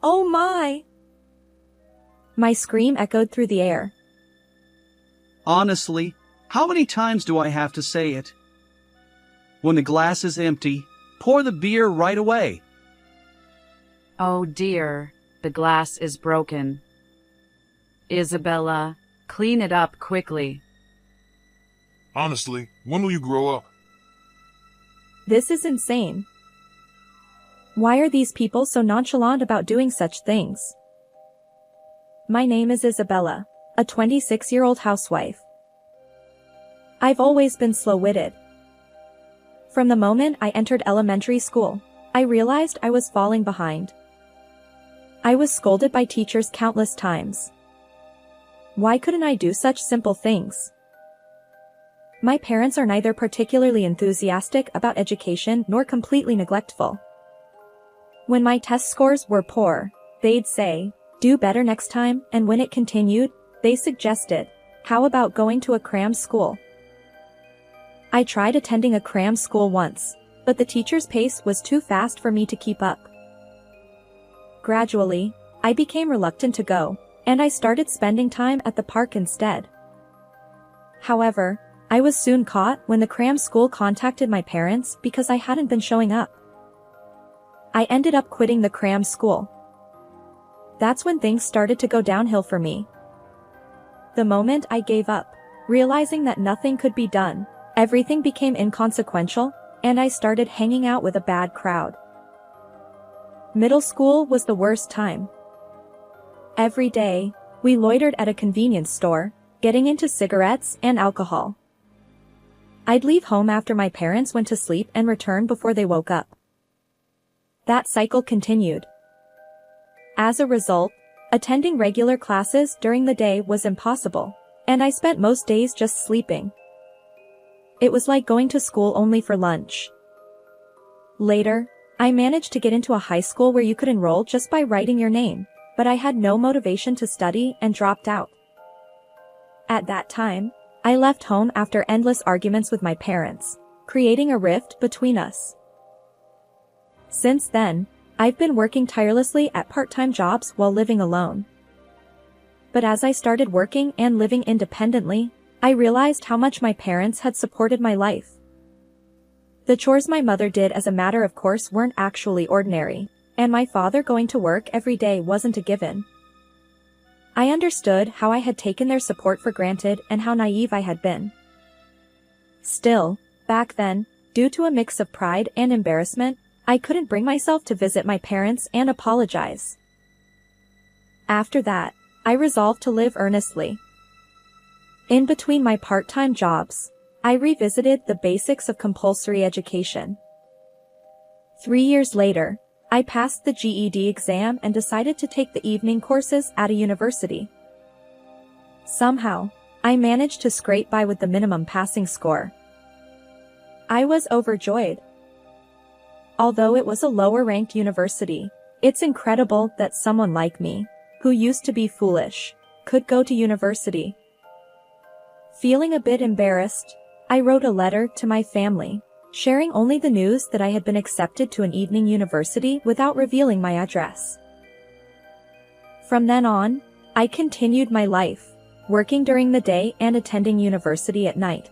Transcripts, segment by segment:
Oh my! My scream echoed through the air. Honestly, how many times do I have to say it? When the glass is empty, pour the beer right away. Oh dear, the glass is broken. Isabella, clean it up quickly. Honestly, when will you grow up? This is insane. Why are these people so nonchalant about doing such things? My name is Isabella, a 26-year-old housewife. I've always been slow-witted. From the moment I entered elementary school, I realized I was falling behind. I was scolded by teachers countless times. Why couldn't I do such simple things? My parents are neither particularly enthusiastic about education nor completely neglectful. When my test scores were poor, they'd say, "Do better next time," and when it continued, they suggested, "How about going to a cram school?" I tried attending a cram school once, but the teacher's pace was too fast for me to keep up. Gradually, I became reluctant to go, and I started spending time at the park instead. However, I was soon caught when the cram school contacted my parents because I hadn't been showing up. I ended up quitting the cram school. That's when things started to go downhill for me. The moment I gave up, realizing that nothing could be done, everything became inconsequential, and I started hanging out with a bad crowd. Middle school was the worst time. Every day, we loitered at a convenience store, getting into cigarettes and alcohol. I'd leave home after my parents went to sleep and return before they woke up. That cycle continued. As a result, attending regular classes during the day was impossible, and I spent most days just sleeping. It was like going to school only for lunch. Later, I managed to get into a high school where you could enroll just by writing your name, but I had no motivation to study and dropped out. At that time, I left home after endless arguments with my parents, creating a rift between us. Since then, I've been working tirelessly at part-time jobs while living alone. But as I started working and living independently, I realized how much my parents had supported my life. The chores my mother did as a matter of course weren't actually ordinary, and my father going to work every day wasn't a given. I understood how I had taken their support for granted and how naive I had been. Still, back then, due to a mix of pride and embarrassment, I couldn't bring myself to visit my parents and apologize. After that, I resolved to live earnestly. In between my part-time jobs, I revisited the basics of compulsory education. 3 years later, I passed the GED exam and decided to take the evening courses at a university. Somehow, I managed to scrape by with the minimum passing score. I was overjoyed. Although it was a lower-ranked university, it's incredible that someone like me, who used to be foolish, could go to university. Feeling a bit embarrassed, I wrote a letter to my family, sharing only the news that I had been accepted to an evening university without revealing my address. From then on, I continued my life, working during the day and attending university at night.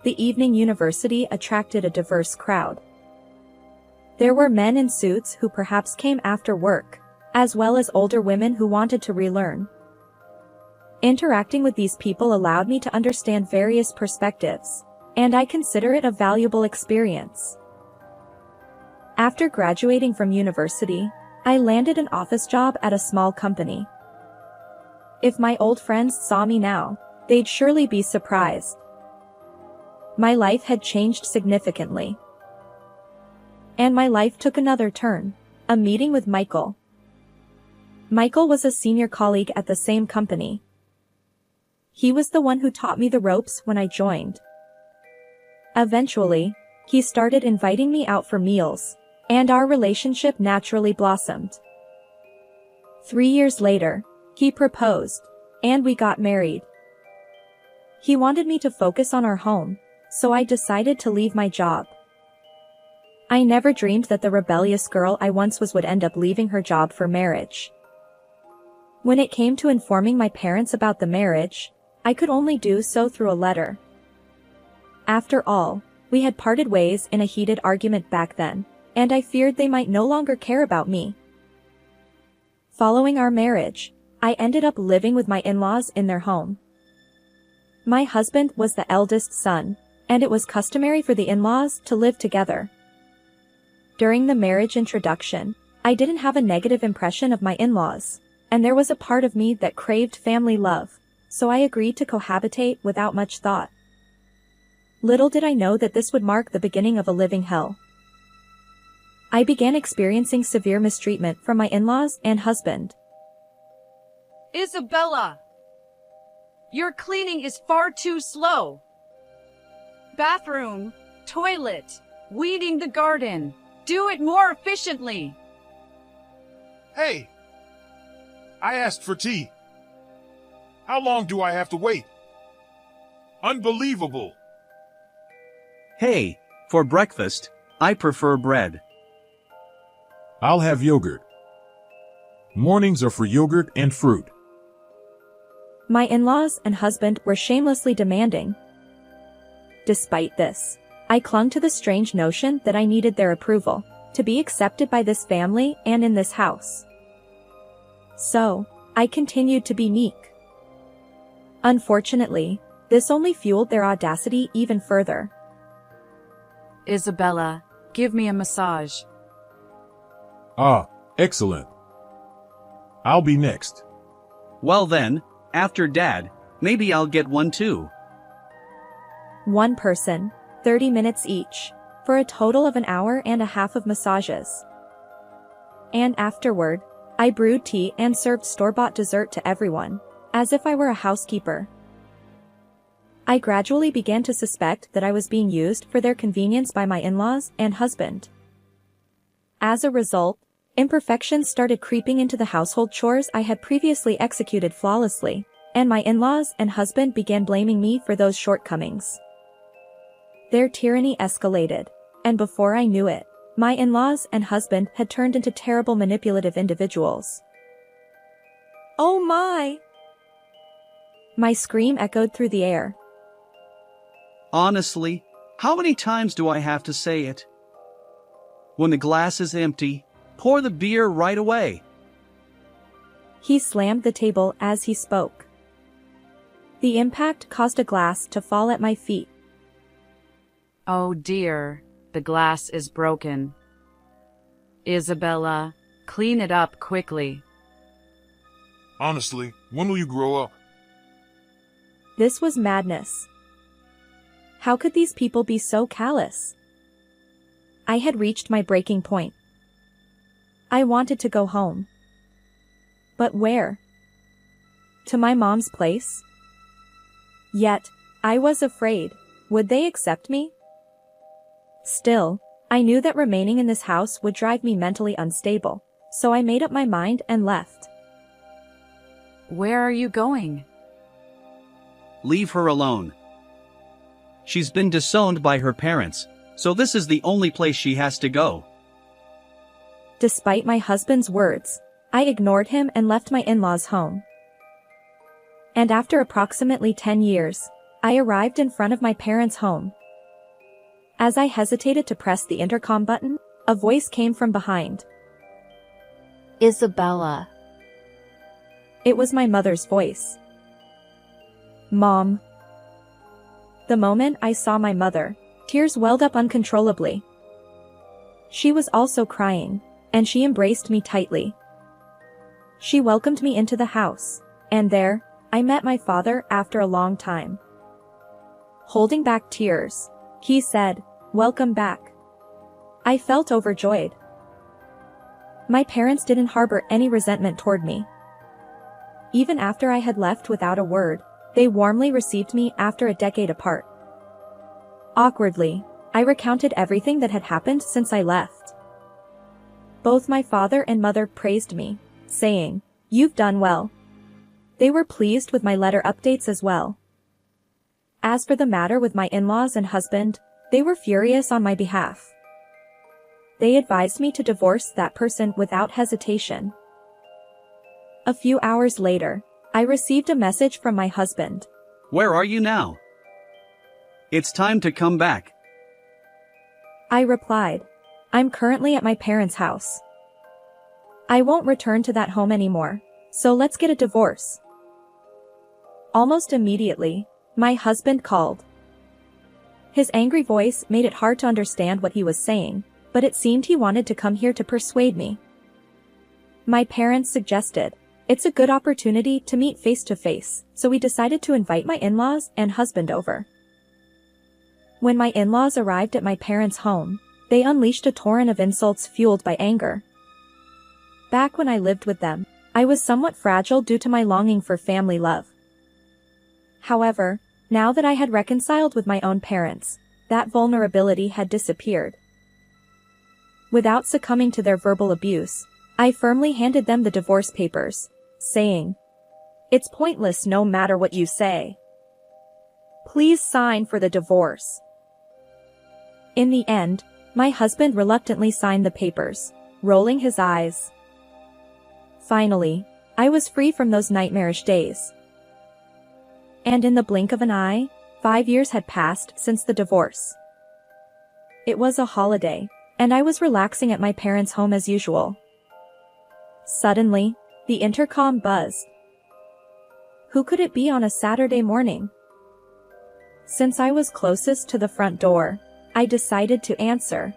The evening university attracted a diverse crowd. There were men in suits who perhaps came after work, as well as older women who wanted to relearn. Interacting with these people allowed me to understand various perspectives, and I consider it a valuable experience. After graduating from university, I landed an office job at a small company. If my old friends saw me now, they'd surely be surprised. My life had changed significantly. And my life took another turn, a meeting with Michael. Michael was a senior colleague at the same company. He was the one who taught me the ropes when I joined. Eventually, he started inviting me out for meals, and our relationship naturally blossomed. 3 years later, he proposed, and we got married. He wanted me to focus on our home, so I decided to leave my job. I never dreamed that the rebellious girl I once was would end up leaving her job for marriage. When it came to informing my parents about the marriage, I could only do so through a letter. After all, we had parted ways in a heated argument back then, and I feared they might no longer care about me. Following our marriage, I ended up living with my in-laws in their home. My husband was the eldest son, and it was customary for the in-laws to live together. During the marriage introduction, I didn't have a negative impression of my in-laws, and there was a part of me that craved family love, so I agreed to cohabitate without much thought. Little did I know that this would mark the beginning of a living hell. I began experiencing severe mistreatment from my in-laws and husband. Isabella! Your cleaning is far too slow. Bathroom, toilet, weeding the garden. Do it more efficiently. Hey! I asked for tea. How long do I have to wait? Unbelievable! Hey, for breakfast, I prefer bread. I'll have yogurt. Mornings are for yogurt and fruit. My in-laws and husband were shamelessly demanding. Despite this, I clung to the strange notion that I needed their approval to be accepted by this family and in this house. So, I continued to be meek. Unfortunately, this only fueled their audacity even further. Isabella, give me a massage. Ah, excellent. I'll be next. Well then, after Dad, maybe I'll get one too. One person, 30 minutes each, for a total of an hour and a half of massages. And afterward, I brewed tea and served store-bought dessert to everyone, as if I were a housekeeper. I gradually began to suspect that I was being used for their convenience by my in-laws and husband. As a result, imperfections started creeping into the household chores I had previously executed flawlessly, and my in-laws and husband began blaming me for those shortcomings. Their tyranny escalated, and before I knew it, my in-laws and husband had turned into terrible manipulative individuals. Oh my! My scream echoed through the air. Honestly, how many times do I have to say it? When the glass is empty, pour the beer right away. He slammed the table as he spoke. The impact caused a glass to fall at my feet. Oh dear, the glass is broken. Isabella, clean it up quickly. Honestly, when will you grow up? This was madness. How could these people be so callous? I had reached my breaking point. I wanted to go home. But where? To my mom's place? Yet, I was afraid. Would they accept me? Still, I knew that remaining in this house would drive me mentally unstable, so I made up my mind and left. Where are you going? Leave her alone. She's been disowned by her parents, so this is the only place she has to go. Despite my husband's words, I ignored him and left my in-laws' home. And after approximately 10 years, I arrived in front of my parents' home. As I hesitated to press the intercom button, a voice came from behind. Isabella. It was my mother's voice. Mom. The moment I saw my mother, tears welled up uncontrollably. She was also crying, and she embraced me tightly. She welcomed me into the house, and there, I met my father after a long time. Holding back tears, he said, "Welcome back." I felt overjoyed. My parents didn't harbor any resentment toward me. Even after I had left without a word, they warmly received me after a decade apart. Awkwardly, I recounted everything that had happened since I left. Both my father and mother praised me, saying, "You've done well." They were pleased with my letter updates as well. As for the matter with my in-laws and husband, they were furious on my behalf. they advised me to divorce that person without hesitation. A few hours later, I received a message from my husband. Where are you now? It's time to come back. I replied, I'm currently at my parents' house. I won't return to that home anymore, so let's get a divorce. Almost immediately, my husband called. His angry voice made it hard to understand what he was saying, but it seemed he wanted to come here to persuade me. My parents suggested, it's a good opportunity to meet face to face, so we decided to invite my in-laws and husband over. When my in-laws arrived at my parents' home, they unleashed a torrent of insults fueled by anger. Back when I lived with them, I was somewhat fragile due to my longing for family love. However, now that I had reconciled with my own parents, that vulnerability had disappeared. Without succumbing to their verbal abuse, I firmly handed them the divorce papers, saying, "It's pointless no matter what you say. Please sign for the divorce." In the end, my husband reluctantly signed the papers, rolling his eyes. Finally, I was free from those nightmarish days. And in the blink of an eye, 5 years had passed since the divorce. It was a holiday, and I was relaxing at my parents' home as usual. Suddenly, the intercom buzzed. Who could it be on a Saturday morning? Since I was closest to the front door, I decided to answer.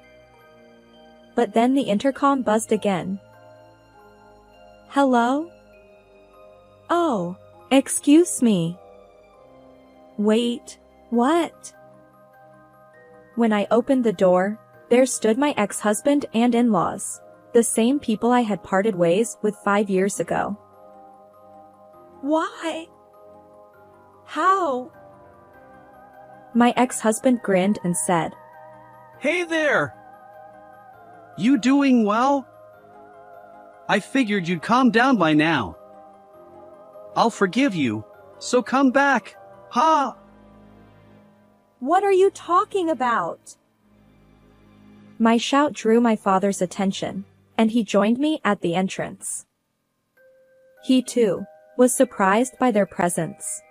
But then the intercom buzzed again. Hello? Oh, excuse me. Wait, what? When I opened the door, there stood my ex-husband and in-laws, the same people I had parted ways with 5 years ago. Why? How? My ex-husband grinned and said, Hey there! You doing well? I figured you'd calm down by now. I'll forgive you, so come back, ha! What are you talking about? My shout drew my father's attention, and he joined me at the entrance. He too was surprised by their presence.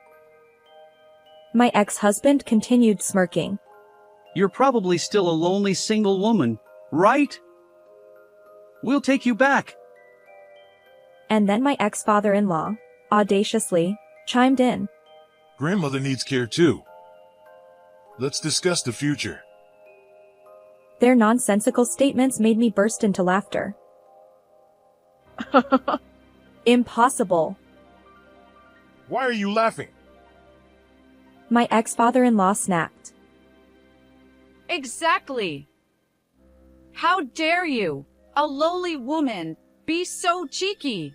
My ex-husband continued smirking. You're probably still a lonely single woman, right? We'll take you back. And then my ex-father-in-law, audaciously, chimed in. Grandmother needs care too. Let's discuss the future. Their nonsensical statements made me burst into laughter. Impossible. Why are you laughing? My ex-father-in-law snapped. Exactly. How dare you, a lowly woman, be so cheeky?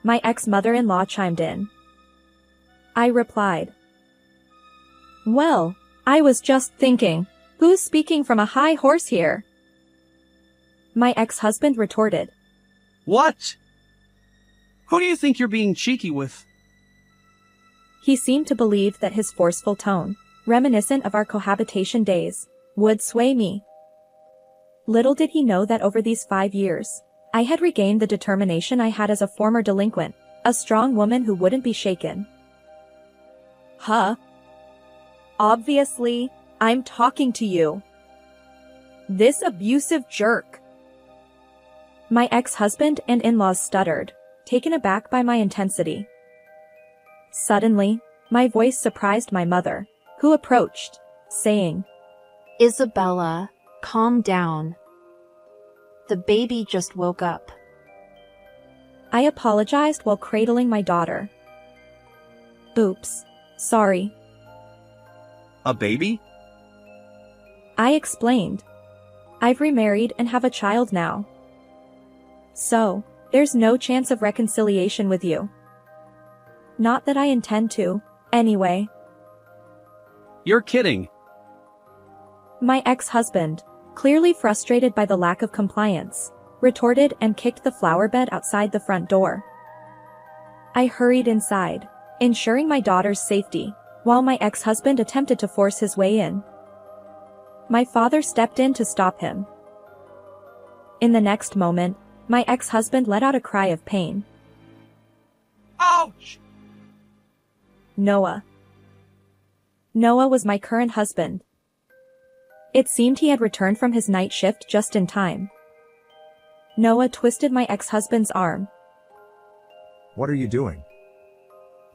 My ex-mother-in-law chimed in. I replied. Well, I was just thinking, who's speaking from a high horse here? My ex-husband retorted. What? Who do you think you're being cheeky with? He seemed to believe that his forceful tone, reminiscent of our cohabitation days, would sway me. Little did he know that over these 5 years, I had regained the determination I had as a former delinquent, a strong woman who wouldn't be shaken. Huh? Obviously, I'm talking to you. This abusive jerk. My ex-husband and in-laws stuttered, taken aback by my intensity. Suddenly, my voice surprised my mother, who approached, saying, Isabella, calm down. The baby just woke up. I apologized while cradling my daughter. Oops, sorry. A baby? I explained. I've remarried and have a child now. So, there's no chance of reconciliation with you. Not that I intend to, anyway. You're kidding. My ex-husband, clearly frustrated by the lack of compliance, retorted and kicked the flower bed outside the front door. I hurried inside, ensuring my daughter's safety, while my ex-husband attempted to force his way in. My father stepped in to stop him. In the next moment, my ex-husband let out a cry of pain. Ouch! Noah. Noah was my current husband. It seemed he had returned from his night shift just in time. Noah twisted my ex-husband's arm. What are you doing?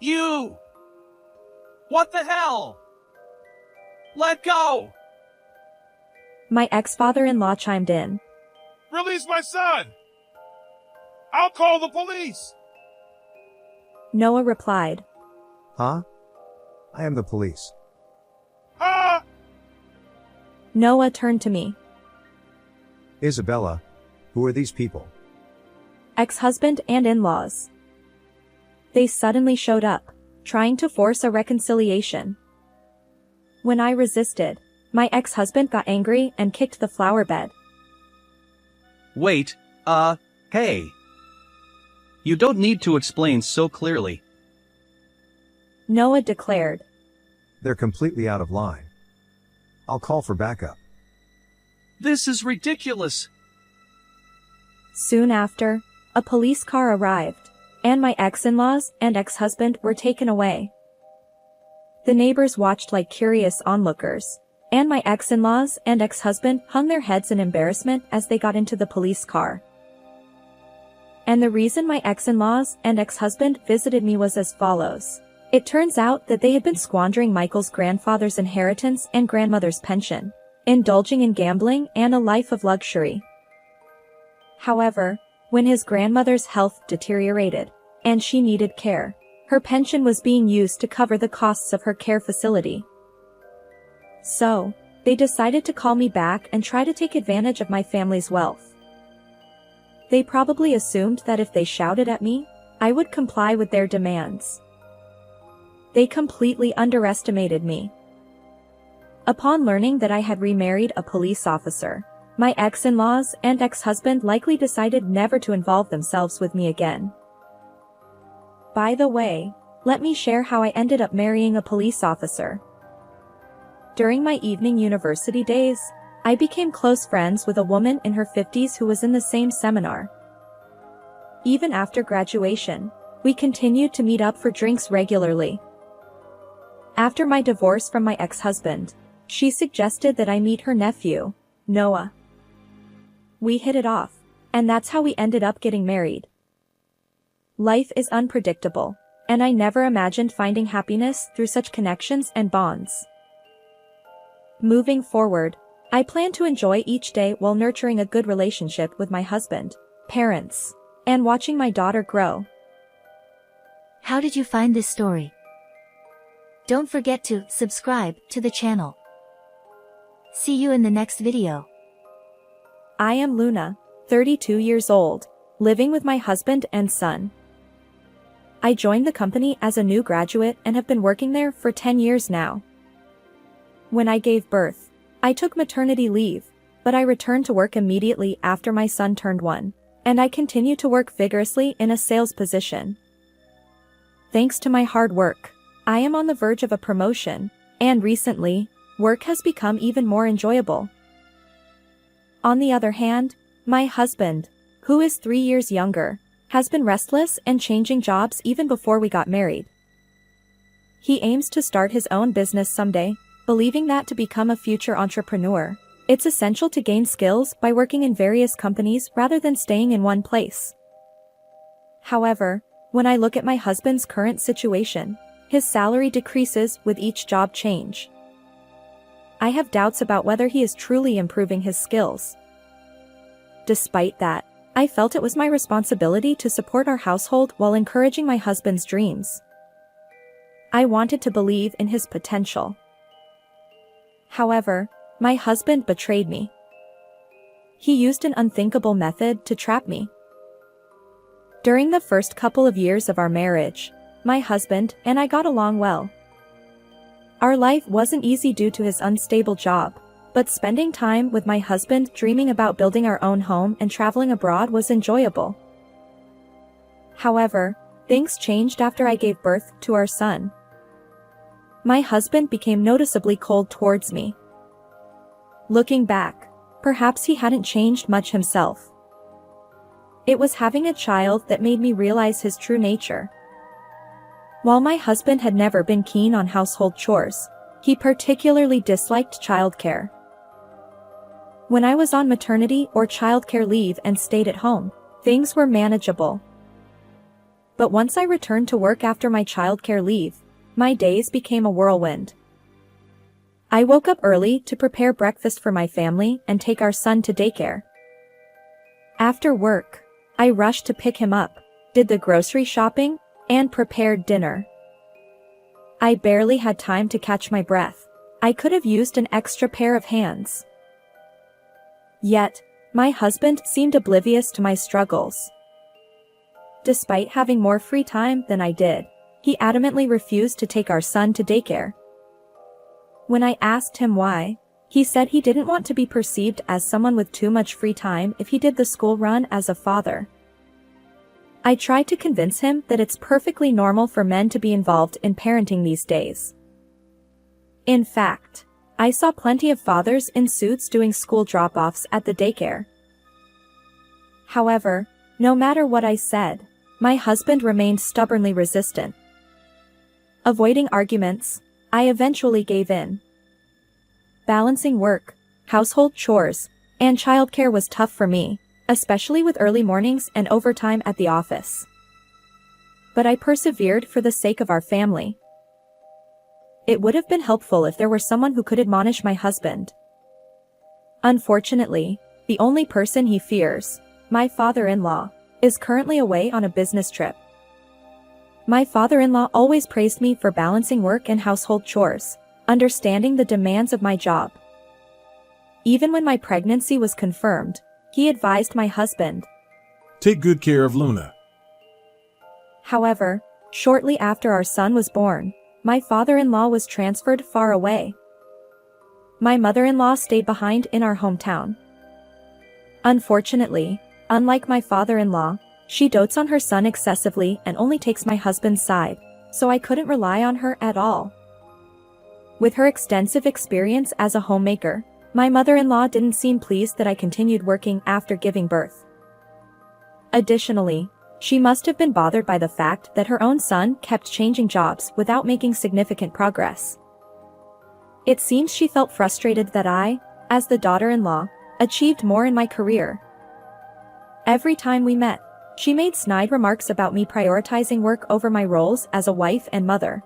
You! What the hell? Let go! My ex-father-in-law chimed in. Release my son! I'll call the police! Noah replied. Huh? I am the police. Ah! Noah turned to me. Isabella, who are these people? Ex-husband and in-laws. They suddenly showed up, trying to force a reconciliation. When I resisted, my ex-husband got angry and kicked the flower bed. Wait, hey. You don't need to explain so clearly. Noah declared. They're completely out of line. I'll call for backup. This is ridiculous. Soon after, a police car arrived, and my ex-in-laws and ex-husband were taken away. The neighbors watched like curious onlookers, and my ex-in-laws and ex-husband hung their heads in embarrassment as they got into the police car. And the reason my ex-in-laws and ex-husband visited me was as follows. It turns out that they had been squandering Michael's grandfather's inheritance and grandmother's pension, indulging in gambling and a life of luxury. However, when his grandmother's health deteriorated, and she needed care, her pension was being used to cover the costs of her care facility. So, they decided to call me back and try to take advantage of my family's wealth. They probably assumed that if they shouted at me, I would comply with their demands. They completely underestimated me. Upon learning that I had remarried a police officer, my ex-in-laws and ex-husband likely decided never to involve themselves with me again. By the way, let me share how I ended up marrying a police officer. During my evening university days, I became close friends with a woman in her 50s who was in the same seminar. Even after graduation, we continued to meet up for drinks regularly. After my divorce from my ex-husband, she suggested that I meet her nephew, Noah. We hit it off, and that's how we ended up getting married. Life is unpredictable, and I never imagined finding happiness through such connections and bonds. Moving forward, I plan to enjoy each day while nurturing a good relationship with my husband, parents, and watching my daughter grow. How did you find this story? Don't forget to subscribe to the channel. See you in the next video. I am Luna, 32 years old, living with my husband and son. I joined the company as a new graduate and have been working there for 10 years now. When I gave birth, I took maternity leave, but I returned to work immediately after my son turned 1, and I continue to work vigorously in a sales position. Thanks to my hard work, I am on the verge of a promotion, and recently, work has become even more enjoyable. On the other hand, my husband, who is 3 years younger, has been restless and changing jobs even before we got married. He aims to start his own business someday, believing that to become a future entrepreneur, it's essential to gain skills by working in various companies rather than staying in one place. However, when I look at my husband's current situation, his salary decreases with each job change. I have doubts about whether he is truly improving his skills. Despite that, I felt it was my responsibility to support our household while encouraging my husband's dreams. I wanted to believe in his potential. However, my husband betrayed me. He used an unthinkable method to trap me. During the first couple of years of our marriage, my husband and I got along well. Our life wasn't easy due to his unstable job, but spending time with my husband dreaming about building our own home and traveling abroad was enjoyable. However, things changed after I gave birth to our son. My husband became noticeably cold towards me. Looking back, perhaps he hadn't changed much himself, It was having a child that made me realize his true nature. While my husband had never been keen on household chores, he particularly disliked childcare. When I was on maternity or childcare leave and stayed at home, things were manageable. But once I returned to work after my childcare leave, my days became a whirlwind. I woke up early to prepare breakfast for my family and take our son to daycare. After work, I rushed to pick him up, did the grocery shopping, and prepared dinner. I barely had time to catch my breath. I could have used an extra pair of hands. Yet, my husband seemed oblivious to my struggles. Despite having more free time than I did, he adamantly refused to take our son to daycare. When I asked him why, he said he didn't want to be perceived as someone with too much free time if he did the school run as a father. I tried to convince him that it's perfectly normal for men to be involved in parenting these days. In fact, I saw plenty of fathers in suits doing school drop-offs at the daycare. However, no matter what I said, my husband remained stubbornly resistant. Avoiding arguments, I eventually gave in. Balancing work, household chores, and childcare was tough for me, especially with early mornings and overtime at the office. But I persevered for the sake of our family. It would have been helpful if there were someone who could admonish my husband. Unfortunately, the only person he fears, my father-in-law, is currently away on a business trip. My father-in-law always praised me for balancing work and household chores, understanding the demands of my job. Even when my pregnancy was confirmed, he advised my husband, Take good care of Luna. However, shortly after our son was born, my father-in-law was transferred far away. My mother-in-law stayed behind in our hometown. Unfortunately, unlike my father-in-law, she dotes on her son excessively and only takes my husband's side, so I couldn't rely on her at all. With her extensive experience as a homemaker, my mother-in-law didn't seem pleased that I continued working after giving birth. Additionally, she must have been bothered by the fact that her own son kept changing jobs without making significant progress. It seems she felt frustrated that I, as the daughter-in-law, achieved more in my career. Every time we met, she made snide remarks about me prioritizing work over my roles as a wife and mother.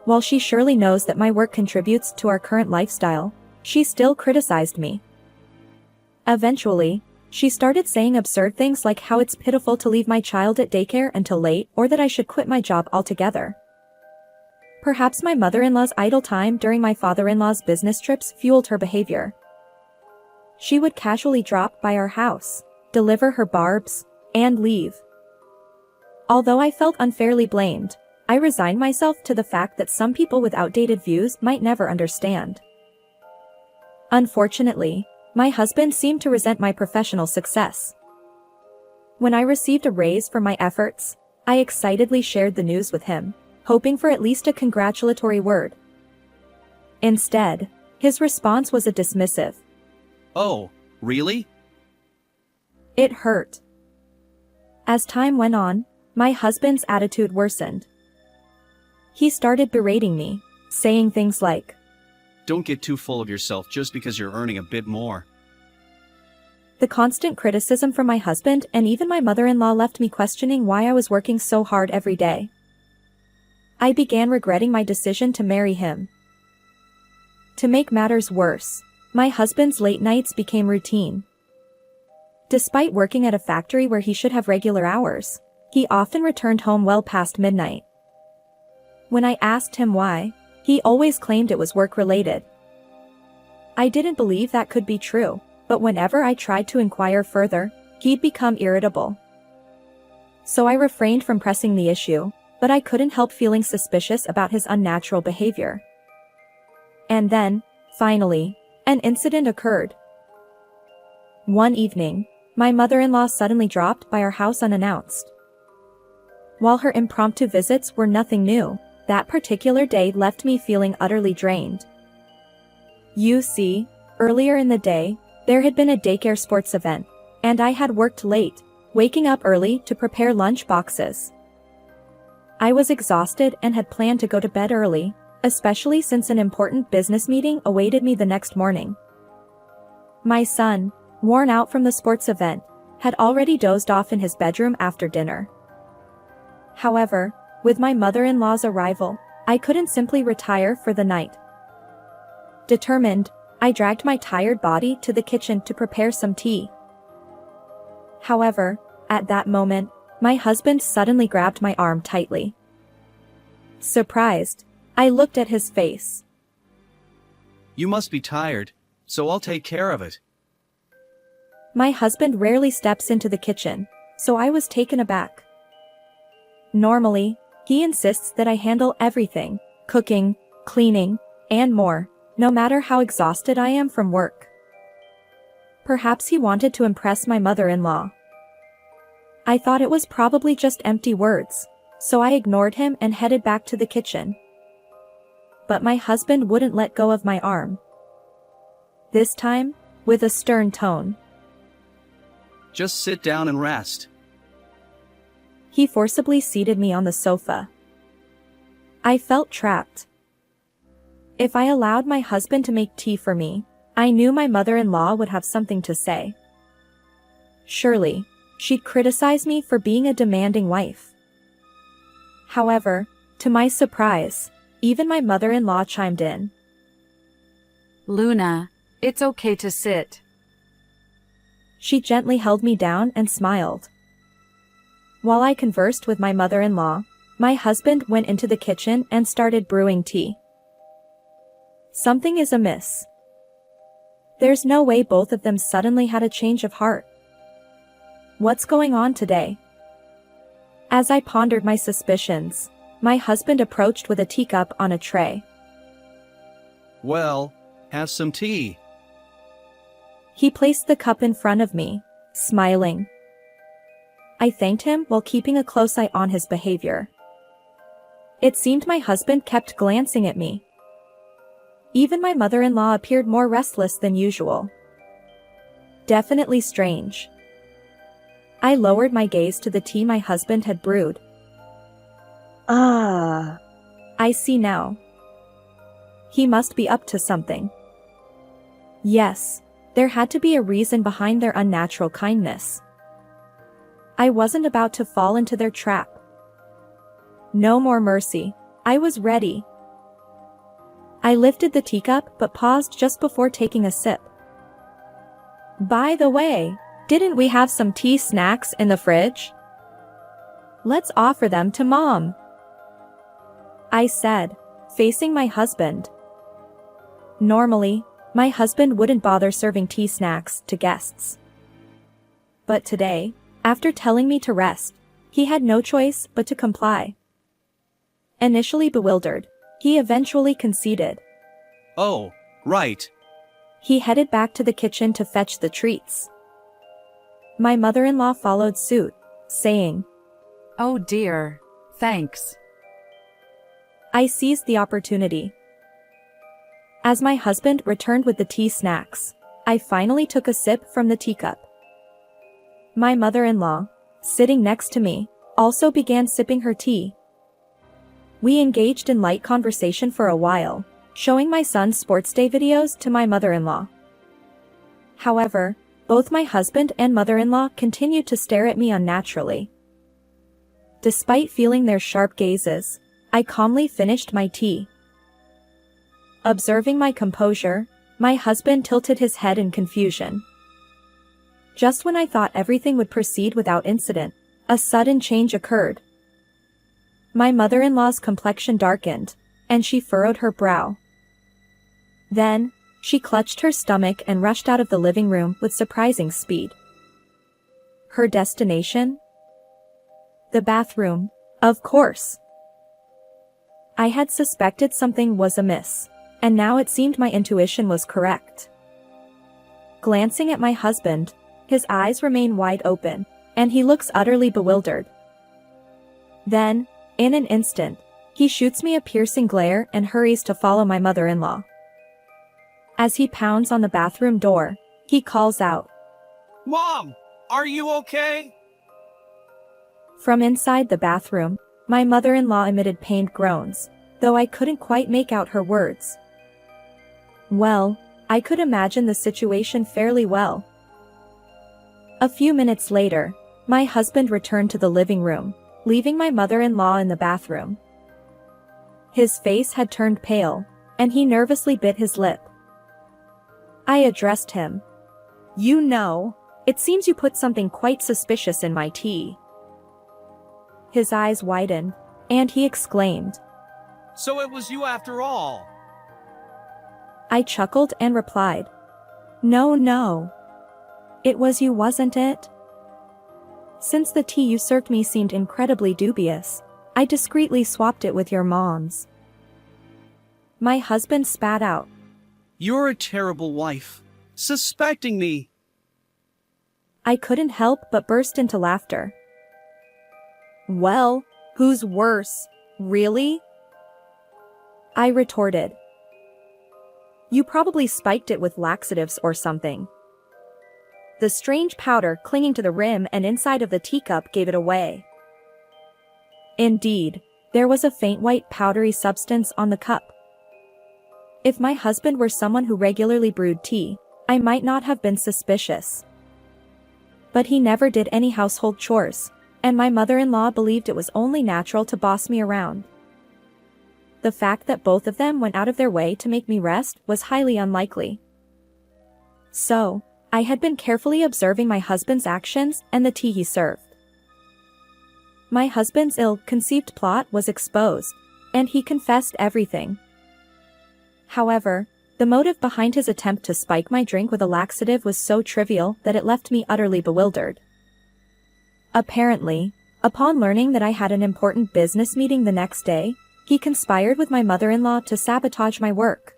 While she surely knows that my work contributes to our current lifestyle, she still criticized me. Eventually, she started saying absurd things like how it's pitiful to leave my child at daycare until late or that I should quit my job altogether. Perhaps my mother-in-law's idle time during my father-in-law's business trips fueled her behavior. She would casually drop by our house, deliver her barbs, and leave. Although I felt unfairly blamed, I resigned myself to the fact that some people with outdated views might never understand. Unfortunately, my husband seemed to resent my professional success. When I received a raise for my efforts, I excitedly shared the news with him, hoping for at least a congratulatory word. Instead, his response was a dismissive, Oh, really? "It hurt." As time went on, my husband's attitude worsened. He started berating me, saying things like, Don't get too full of yourself just because you're earning a bit more. The constant criticism from my husband and even my mother-in-law left me questioning why I was working so hard every day. I began regretting my decision to marry him. To make matters worse, my husband's late nights became routine. Despite working at a factory where he should have regular hours, he often returned home well past midnight. When I asked him why, he always claimed it was work-related. I didn't believe that could be true, but whenever I tried to inquire further, he'd become irritable. So I refrained from pressing the issue, but I couldn't help feeling suspicious about his unnatural behavior. And then, finally, an incident occurred. One evening, my mother-in-law suddenly dropped by our house unannounced. While her impromptu visits were nothing new, that particular day left me feeling utterly drained. You see, earlier in the day, there had been a daycare sports event, and I had worked late, waking up early to prepare lunch boxes. I was exhausted and had planned to go to bed early, especially since an important business meeting awaited me the next morning. My son, worn out from the sports event, had already dozed off in his bedroom after dinner. However, with my mother-in-law's arrival, I couldn't simply retire for the night. Determined, I dragged my tired body to the kitchen to prepare some tea. However, at that moment, my husband suddenly grabbed my arm tightly. Surprised, I looked at his face. You must be tired, so I'll take care of it. My husband rarely steps into the kitchen, so I was taken aback. Normally, he insists that I handle everything, cooking, cleaning, and more, no matter how exhausted I am from work. Perhaps he wanted to impress my mother-in-law. I thought it was probably just empty words, so I ignored him and headed back to the kitchen. But my husband wouldn't let go of my arm. This time, with a stern tone. Just sit down and rest. He forcibly seated me on the sofa. I felt trapped. If I allowed my husband to make tea for me, I knew my mother-in-law would have something to say. Surely, she'd criticize me for being a demanding wife. However, to my surprise, even my mother-in-law chimed in. Luna, it's okay to sit. She gently held me down and smiled. While I conversed with my mother-in-law, my husband went into the kitchen and started brewing tea. Something is amiss. There's no way both of them suddenly had a change of heart. What's going on today? As I pondered my suspicions, my husband approached with a teacup on a tray. Well, have some tea. He placed the cup in front of me, smiling. I thanked him while keeping a close eye on his behavior. It seemed my husband kept glancing at me. Even my mother-in-law appeared more restless than usual. Definitely strange. I lowered my gaze to the tea my husband had brewed. I see now. He must be up to something. Yes, there had to be a reason behind their unnatural kindness. I wasn't about to fall into their trap. No more mercy. I was ready. I lifted the teacup but paused just before taking a sip. By the way, didn't we have some tea snacks in the fridge? Let's offer them to Mom, I said, facing my husband. Normally, my husband wouldn't bother serving tea snacks to guests. But today, after telling me to rest, he had no choice but to comply. Initially bewildered, he eventually conceded. Oh, right. He headed back to the kitchen to fetch the treats. My mother-in-law followed suit, saying, Oh dear, thanks. I seized the opportunity. As my husband returned with the tea snacks, I finally took a sip from the teacup. My mother-in-law, sitting next to me, also began sipping her tea. We engaged in light conversation for a while, showing my son's sports day videos to my mother-in-law. However, both my husband and mother-in-law continued to stare at me unnaturally. Despite feeling their sharp gazes, I calmly finished my tea. Observing my composure, my husband tilted his head in confusion. Just when I thought everything would proceed without incident, a sudden change occurred. My mother-in-law's complexion darkened, and she furrowed her brow. Then, she clutched her stomach and rushed out of the living room with surprising speed. Her destination? The bathroom, of course. I had suspected something was amiss, and now it seemed my intuition was correct. Glancing at my husband, his eyes remain wide open, and he looks utterly bewildered. Then, in an instant, he shoots me a piercing glare and hurries to follow my mother-in-law. As he pounds on the bathroom door, he calls out, Mom, are you okay? From inside the bathroom, my mother-in-law emitted pained groans, though I couldn't quite make out her words. Well, I could imagine the situation fairly well. A few minutes later, my husband returned to the living room, leaving my mother-in-law in the bathroom. His face had turned pale, and he nervously bit his lip. I addressed him. "You know, it seems you put something quite suspicious in my tea." His eyes widened, and he exclaimed. So it was you after all. I chuckled and replied, No. It was you, wasn't it? Since the tea you served me seemed incredibly dubious, I discreetly swapped it with your mom's. My husband spat out. You're a terrible wife. Suspecting me. I couldn't help but burst into laughter. Well, who's worse, really? I retorted. You probably spiked it with laxatives or something. The strange powder clinging to the rim and inside of the teacup gave it away. Indeed, there was a faint white powdery substance on the cup. If my husband were someone who regularly brewed tea, I might not have been suspicious. But he never did any household chores, and my mother-in-law believed it was only natural to boss me around. The fact that both of them went out of their way to make me rest was highly unlikely. So, I had been carefully observing my husband's actions and the tea he served. My husband's ill-conceived plot was exposed, and he confessed everything. However, the motive behind his attempt to spike my drink with a laxative was so trivial that it left me utterly bewildered. Apparently, upon learning that I had an important business meeting the next day, he conspired with my mother-in-law to sabotage my work.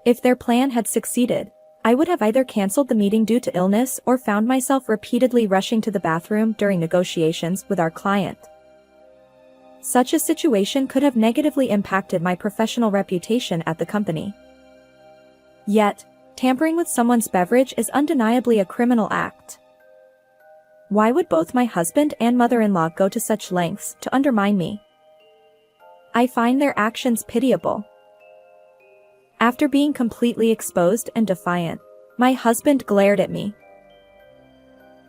If their plan had succeeded, I would have either cancelled the meeting due to illness or found myself repeatedly rushing to the bathroom during negotiations with our client. Such a situation could have negatively impacted my professional reputation at the company. Yet, tampering with someone's beverage is undeniably a criminal act. Why would both my husband and mother-in-law go to such lengths to undermine me? I find their actions pitiable. After being completely exposed and defiant, my husband glared at me.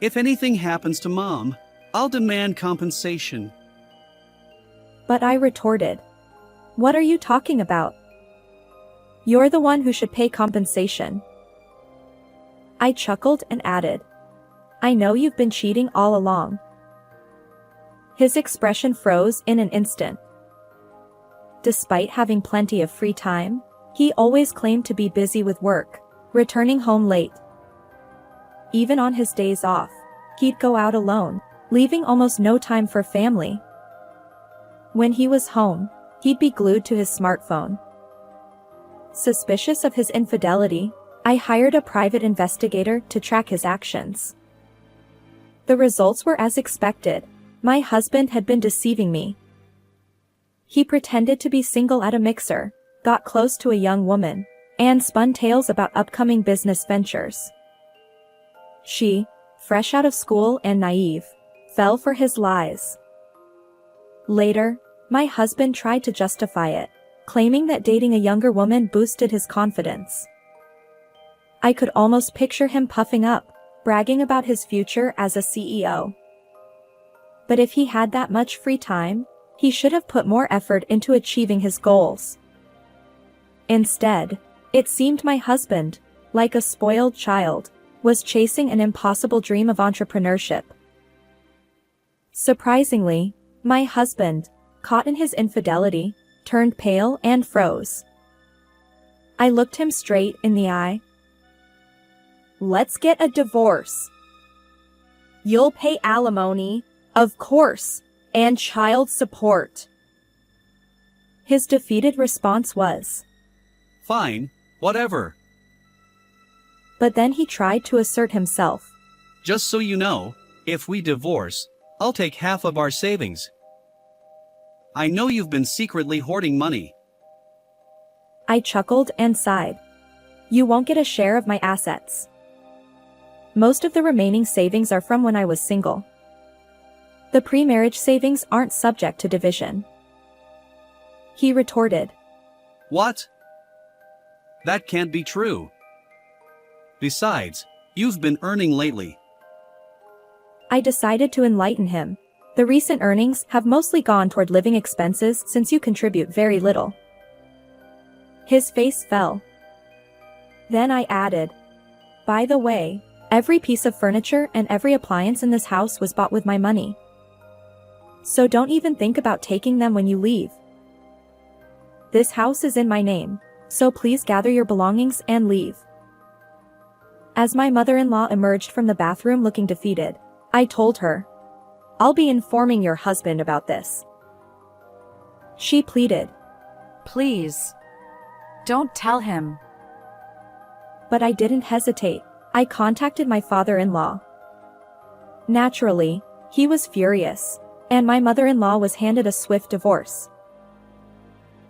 If anything happens to Mom, I'll demand compensation. But I retorted. What are you talking about? You're the one who should pay compensation. I chuckled and added, I know you've been cheating all along. His expression froze in an instant. Despite having plenty of free time, he always claimed to be busy with work, returning home late. Even on his days off, he'd go out alone, leaving almost no time for family. When he was home, he'd be glued to his smartphone. Suspicious of his infidelity, I hired a private investigator to track his actions. The results were as expected. My husband had been deceiving me. He pretended to be single at a mixer, got close to a young woman, and spun tales about upcoming business ventures. She, fresh out of school and naive, fell for his lies. Later, my husband tried to justify it, claiming that dating a younger woman boosted his confidence. I could almost picture him puffing up, bragging about his future as a CEO. But if he had that much free time, he should have put more effort into achieving his goals. Instead, it seemed my husband, like a spoiled child, was chasing an impossible dream of entrepreneurship. Surprisingly, my husband, caught in his infidelity, turned pale and froze. I looked him straight in the eye. Let's get a divorce. You'll pay alimony, of course, and child support. His defeated response was, Fine, whatever. But then he tried to assert himself. Just so you know, if we divorce, I'll take half of our savings. I know you've been secretly hoarding money. I chuckled and sighed. You won't get a share of my assets. Most of the remaining savings are from when I was single. The pre-marriage savings aren't subject to division. He retorted. What? That can't be true. Besides, you've been earning lately. I decided to enlighten him. The recent earnings have mostly gone toward living expenses since you contribute very little. His face fell. Then I added, by the way, every piece of furniture and every appliance in this house was bought with my money. So don't even think about taking them when you leave. This house is in my name, so please gather your belongings and leave. As my mother-in-law emerged from the bathroom looking defeated, I told her, I'll be informing your husband about this. She pleaded. Please. Don't tell him. But I didn't hesitate. I contacted my father-in-law. Naturally, he was furious, and my mother-in-law was handed a swift divorce.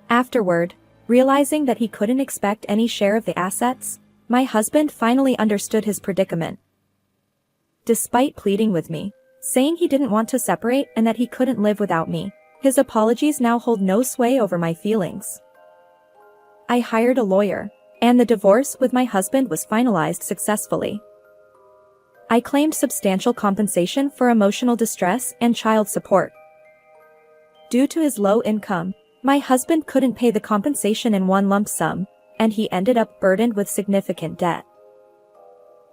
Afterward, realizing that he couldn't expect any share of the assets, my husband finally understood his predicament. Despite pleading with me, saying he didn't want to separate and that he couldn't live without me, his apologies now hold no sway over my feelings. I hired a lawyer, and the divorce with my husband was finalized successfully. I claimed substantial compensation for emotional distress and child support. Due to his low income, my husband couldn't pay the compensation in one lump sum, and he ended up burdened with significant debt.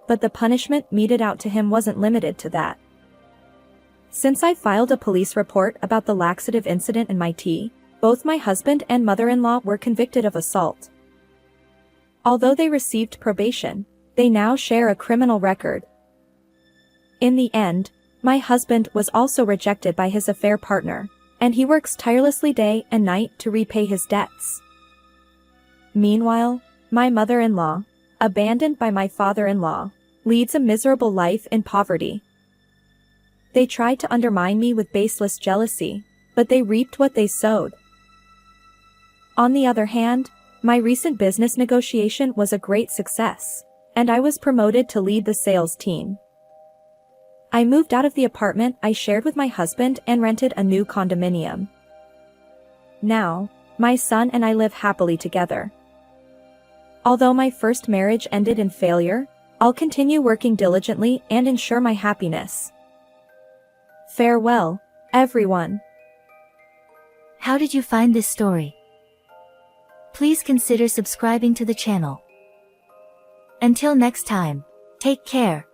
But the punishment meted out to him wasn't limited to that. Since I filed a police report about the laxative incident in my tea, both my husband and mother-in-law were convicted of assault. Although they received probation, they now share a criminal record. In the end, my husband was also rejected by his affair partner, and he works tirelessly day and night to repay his debts. Meanwhile, my mother-in-law, abandoned by my father-in-law, leads a miserable life in poverty. They tried to undermine me with baseless jealousy, but they reaped what they sowed. On the other hand, my recent business negotiation was a great success, and I was promoted to lead the sales team. I moved out of the apartment I shared with my husband and rented a new condominium. Now, my son and I live happily together. Although my first marriage ended in failure, I'll continue working diligently and ensure my happiness. Farewell, everyone. How did you find this story? Please consider subscribing to the channel. Until next time, take care.